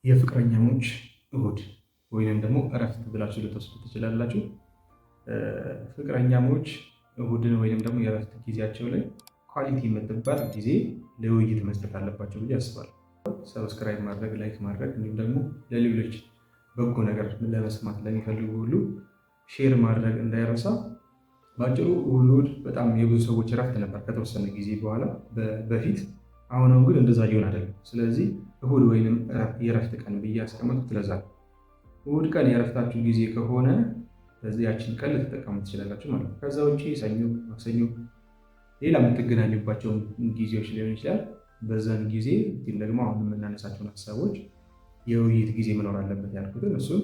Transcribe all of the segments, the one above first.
የፍቅረኛሞች እሁድ ወይንም ደግሞ እረፍት ብላችሁ ልትወስዱ ትችላላችሁ። ፍቅረኛሞች እሁድን ወይንም ደግሞ የእረፍት ጊዜያቸው ላይ ኳሊቲ የምትባል ጊዜ ለውይይት መስጠት አለባቸው ብዬ አስባለሁ። ሰብስክራይብ ማድረግ፣ ላይክ ማድረግ እንዲሁም ደግሞ ለሌሎች በጎ ነገር ለመስማት ለሚፈልጉ ሁሉ ሼር ማድረግ እንዳይረሳ። በአጭሩ እሁድ በጣም የብዙ ሰዎች እረፍት ነበር ከተወሰነ ጊዜ በኋላ በፊት። አሁን ግን እንደዛ ሊሆን አይደለም። ስለዚህ እሁድ ወይንም የእረፍት ቀን ብዬ ያስቀመጡት ለዛ። እሁድ ቀን የእረፍታችሁ ጊዜ ከሆነ በዚያችን ቀን ልትጠቀሙ ትችላላችሁ ማለት ነው። ከዛ ውጭ ሰኞ፣ ማክሰኞ፣ ሌላ የምትገናኙባቸው ጊዜዎች ሊሆን ይችላል። በዛን ጊዜ ግን ደግሞ አሁን የምናነሳቸውን ሀሳቦች የውይይት ጊዜ መኖር አለበት ያልኩትን እሱን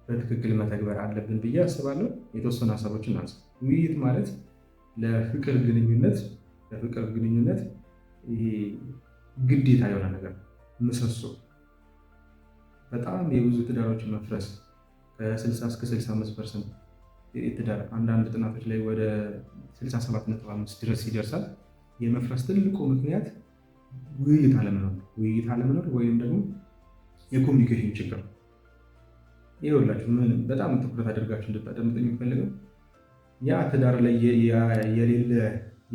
በትክክል መተግበር አለብን ብዬ አስባለሁ። የተወሰኑ ሀሳቦችን እናንሳ። ውይይት ማለት ለፍቅር ግንኙነት ይሄ ግዴታ የሆነ ነገር ምሰሶ። በጣም የብዙ ትዳሮችን መፍረስ ከ60 እስከ 65% ትዳር አንዳንድ ጥናቶች ላይ ወደ 67.5 ድረስ ይደርሳል። የመፍረስ ትልቁ ምክንያት ውይይት አለመኖር ወይም ደግሞ የኮሚኒኬሽን ችግር። ይኸውላችሁ በጣም ትኩረት አድርጋችሁ እንድታደምጡ የሚፈልገው ያ ትዳር ላይ የሌለ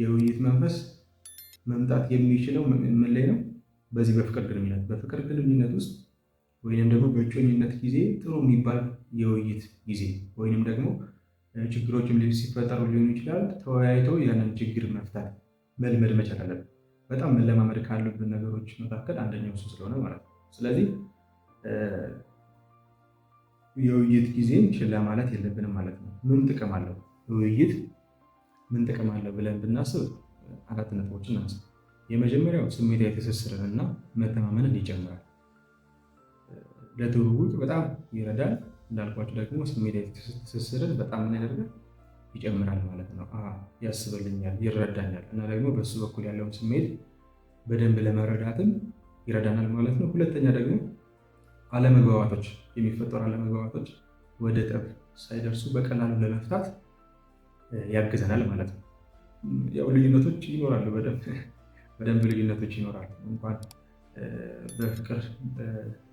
የውይይት መንፈስ መምጣት የሚችለው ምን ላይ ነው? በዚህ በፍቅር ግንኙነት ውስጥ ወይንም ደግሞ በእጮኝነት ጊዜ ጥሩ የሚባል የውይይት ጊዜ ወይንም ደግሞ ችግሮችም ሲፈጠሩ ሊሆኑ ይችላል። ተወያይተው ያንን ችግር መፍታት መልመድ መቻል አለብን። በጣም መለማመድ ካሉብን ነገሮች መካከል አንደኛው እሱ ስለሆነ ማለት ነው። ስለዚህ የውይይት ጊዜን ችላ ማለት የለብንም ማለት ነው። ምን ጥቅም አለው ውይይት? ምን ጥቅም አለው ብለን ብናስብ 4 ነጥቦችን እናንሳ። የመጀመሪያው ስሜታዊ ትስስርን እና መተማመንን ይጨምራል። ለትውውቅ በጣም ይረዳል። እንዳልኳቸው ደግሞ ስሜታዊ ትስስርን በጣም ምን ያደርጋል? ይጨምራል ማለት ነው። ያስብልኛል፣ ይረዳኛል እና ደግሞ በሱ በኩል ያለውን ስሜት በደንብ ለመረዳትም ይረዳናል ማለት ነው። ሁለተኛ ደግሞ የሚፈጠሩ አለመግባባቶች ወደ ጠብ ሳይደርሱ በቀላሉ ለመፍታት ያግዘናል ማለት ነው። ያው ልዩነቶች ይኖራሉ፣ በደንብ ልዩነቶች ይኖራሉ። እንኳን በፍቅር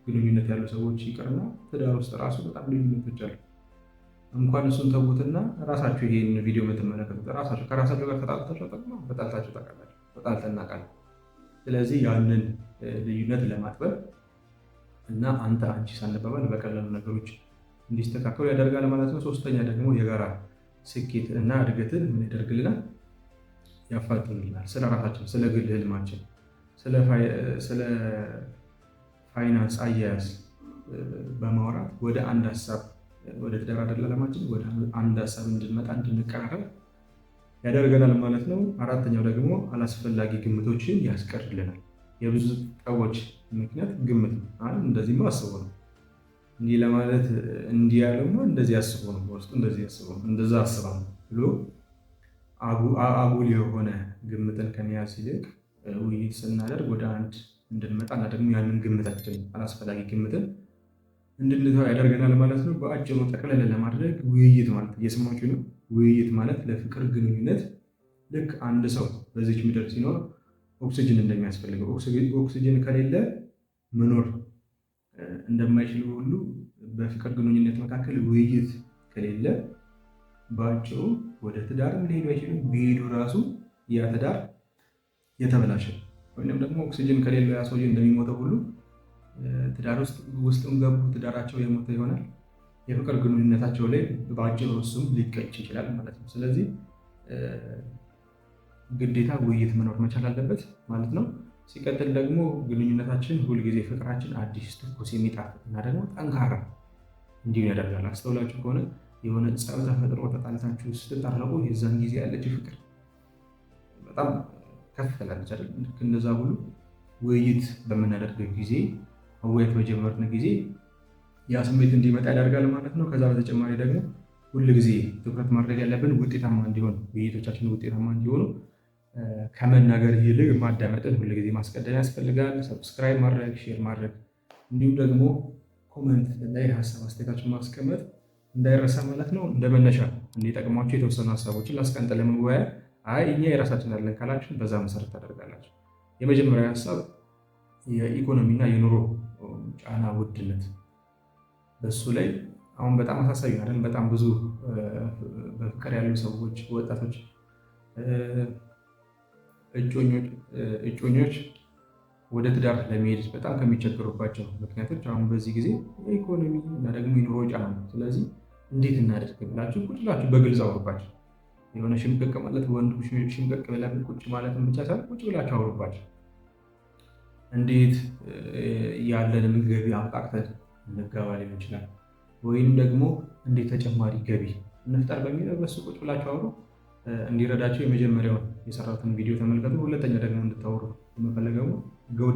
ግንኙነት ያሉ ሰዎች ይቅርና ትዳር ውስጥ ራሱ በጣም ልዩነቶች አሉ። እንኳን እሱን ተዉትና ራሳችሁ ይሄን ቪዲዮ የምትመለከቱት ራሳችሁ ከራሳችሁ ጋር ተጣልታችሁ ታውቃላችሁ? ተጣልተን እናውቃለን። ስለዚህ ያንን ልዩነት ለማጥበብ እና አንቺ ሳንባባል በቀላሉ ነገሮች እንዲስተካከሉ ያደርጋል ማለት ነው። ሶስተኛ ደግሞ የጋራ ስኬት እና እድገትን ምን ያደርግልናል? ያፋጥንልናል። ስለ ራሳችን፣ ስለ ግል ህልማችን፣ ስለ ፋይናንስ አያያዝ በማውራት ወደ አንድ ሀሳብ ወደ ትዳር ዓለማችን ወደ አንድ ሀሳብ እንድንመጣ እንድንቀራረብ ያደርገናል ማለት ነው። አራተኛው ደግሞ አላስፈላጊ ግምቶችን ያስቀርልናል። የብዙ ጠቦች ምክንያት ግምት ነው። እንደዚህ አስቦ ነው እንዲህ ለማለት እንዲህ ያለውማ እንደዚህ አስቦ ነው በውስጡ እንደዚህ አስቦ ነው እንደዛ አስባ ነው ብሎ አጉል የሆነ ግምትን ከመያዝ ይልቅ ውይይት ስናደርግ ወደ አንድ እንድንመጣ እና ደግሞ ያንን ግምታችን አላስፈላጊ ግምትን እንድንተው ያደርገናል ማለት ነው። በአጭሩ ጠቅለል ለማድረግ ውይይት ማለት እየሰማችሁ ነው። ውይይት ማለት ለፍቅር ግንኙነት ልክ አንድ ሰው በዚች ምድር ሲኖር ኦክሲጅን እንደሚያስፈልገው ኦክሲጅን ከሌለ መኖር እንደማይችል ሁሉ በፍቅር ግንኙነት መካከል ውይይት ከሌለ በአጭሩ ወደ ትዳርም ሊሄዱ አይችሉም። ቢሄዱ ራሱ ያ ትዳር የተበላሸ ወይም ደግሞ ኦክሲጅን ከሌለው ያ ሰውዬ እንደሚሞተው ሁሉ ትዳር ውስጥም ገቡ ትዳራቸው የሞተ ይሆናል። የፍቅር ግንኙነታቸው ላይ በአጭሩ እሱም ሊቀጭ ይችላል ማለት ነው። ስለዚህ ግዴታ ውይይት መኖር መቻል አለበት ማለት ነው። ሲቀጥል ደግሞ ግንኙነታችን ሁልጊዜ ፍቅራችን አዲስ፣ ትኩስ፣ የሚጣፍጥ እና ደግሞ ጠንካራ እንዲሁም ያደርጋል። አስተውላችሁ ከሆነ የሆነ ጸብ ተፈጥሮ ተጣልታችሁ ስትታረቁ የዛን ጊዜ ያለችው ፍቅር በጣም ከፍ ትላለች አይደል? ልክ እንደዛ ሁሉ ውይይት በምናደርገው ጊዜ መወያየት በጀመርን ጊዜ ያ ስሜት እንዲመጣ ያደርጋል ማለት ነው። ከዛ በተጨማሪ ደግሞ ሁልጊዜ ትኩረት ማድረግ ያለብን ውጤታማ እንዲሆን ውይይቶቻችን ውጤታማ እንዲሆኑ ከመናገር ይልቅ ማዳመጥን ሁልጊዜ ማስቀደም ያስፈልጋል። ሰብስክራይብ ማድረግ፣ ሼር ማድረግ እንዲሁም ደግሞ ኮመንት ላይ ሀሳብ አስተያየታችሁን ማስቀመጥ እንዳይረሳ ማለት ነው። እንደ መነሻ እንዲጠቅሟቸው የተወሰኑ ሀሳቦችን ላስቀምጥ ለመወያያ። እኛ የራሳችን አለን ካላችሁ በዛ መሰረት ታደርጋላችሁ። የመጀመሪያ ሀሳብ የኢኮኖሚና የኑሮ ጫና ውድነት በሱ ላይ አሁን በጣም አሳሳቢ ነው። በጣም ብዙ በፍቅር ያሉ ሰዎች ወጣቶች እጮኞች ወደ ትዳር ለመሄድ በጣም ከሚቸገሩባቸው ምክንያቶች አሁን በዚህ ጊዜ የኢኮኖሚ እና ደግሞ የኑሮ ጫና ነው። ስለዚህ እንዴት እናደርግ ብላችሁ ቁጭ ብላችሁ በግልጽ አውሩባቸው። የሆነ ሽምቅቅ ማለት ወንዱ ሽምቅቅ ብለን ቁጭ ማለትን ብቻ ሳይሆን ቁጭ ብላችሁ አውሩባቸው። እንዴት ያለንን ገቢ አብቃቅተን እንጋባ ሊሆን ይችላል፣ ወይም ደግሞ እንዴት ተጨማሪ ገቢ እንፍጠር በሚለው በሱ ቁጭ ብላችሁ አውሩ። እንዲረዳቸው የመጀመሪያውን የሰራሁትን ቪዲዮ ተመልከቱ። ሁለተኛ ደግሞ እንድታወሩ የምፈልገው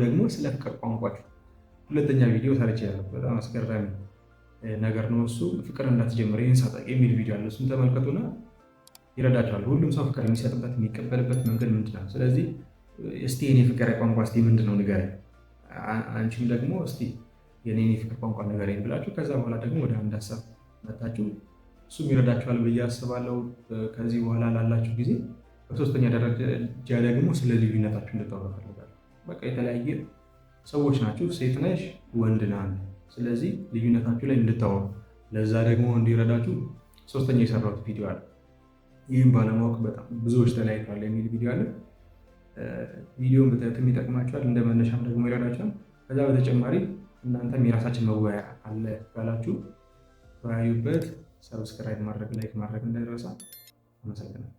ደግሞ ስለ ፍቅር ቋንቋችሁ ሁለተኛ ቪዲዮ ሰርቻለሁ። በጣም አስገራሚ ነገር ነው እሱ። ፍቅር እንዳትጀምር ይህን ሳጣ የሚል ቪዲዮ አለ። እሱን ተመልከቱና ይረዳቸዋል። ሁሉም ሰው ፍቅር የሚሰጥበት የሚቀበልበት መንገድ ምንድን ነው? ስለዚህ እስቲ የኔ ፍቅር ቋንቋ እስቲ ምንድን ነው ንገረኝ፣ አንቺም ደግሞ እስቲ የኔ ፍቅር ቋንቋ ንገረኝ ብላችሁ ከዛ በኋላ ደግሞ ወደ አንድ ሀሳብ መታችሁ እሱም ይረዳችኋል ብዬ አስባለሁ። ከዚህ በኋላ ላላችሁ ጊዜ በሶስተኛ ደረጃ ደግሞ ስለ ልዩነታችሁ እንድታወሩ እፈልጋለሁ። በቃ የተለያየ ሰዎች ናችሁ፣ ሴት ነሽ፣ ወንድ ነህ። ስለዚህ ልዩነታችሁ ላይ እንድታወሩ፣ ለዛ ደግሞ እንዲረዳችሁ ሶስተኛ የሰራሁት ቪዲዮ አለ። ይህም ባለማወቅ በጣም ብዙዎች ተለያይተዋል የሚል ቪዲዮ አለ። ቪዲዮን በትክክል ይጠቅማችኋል፣ እንደ መነሻም ደግሞ ይረዳችኋል። ከዛ በተጨማሪ እናንተም የራሳችን መወያያ አለ ካላችሁ ተወያዩበት። ሰብስክራይብ ማድረግ ላይክ ማድረግ እንዳይረሳ። አመሰግናለሁ።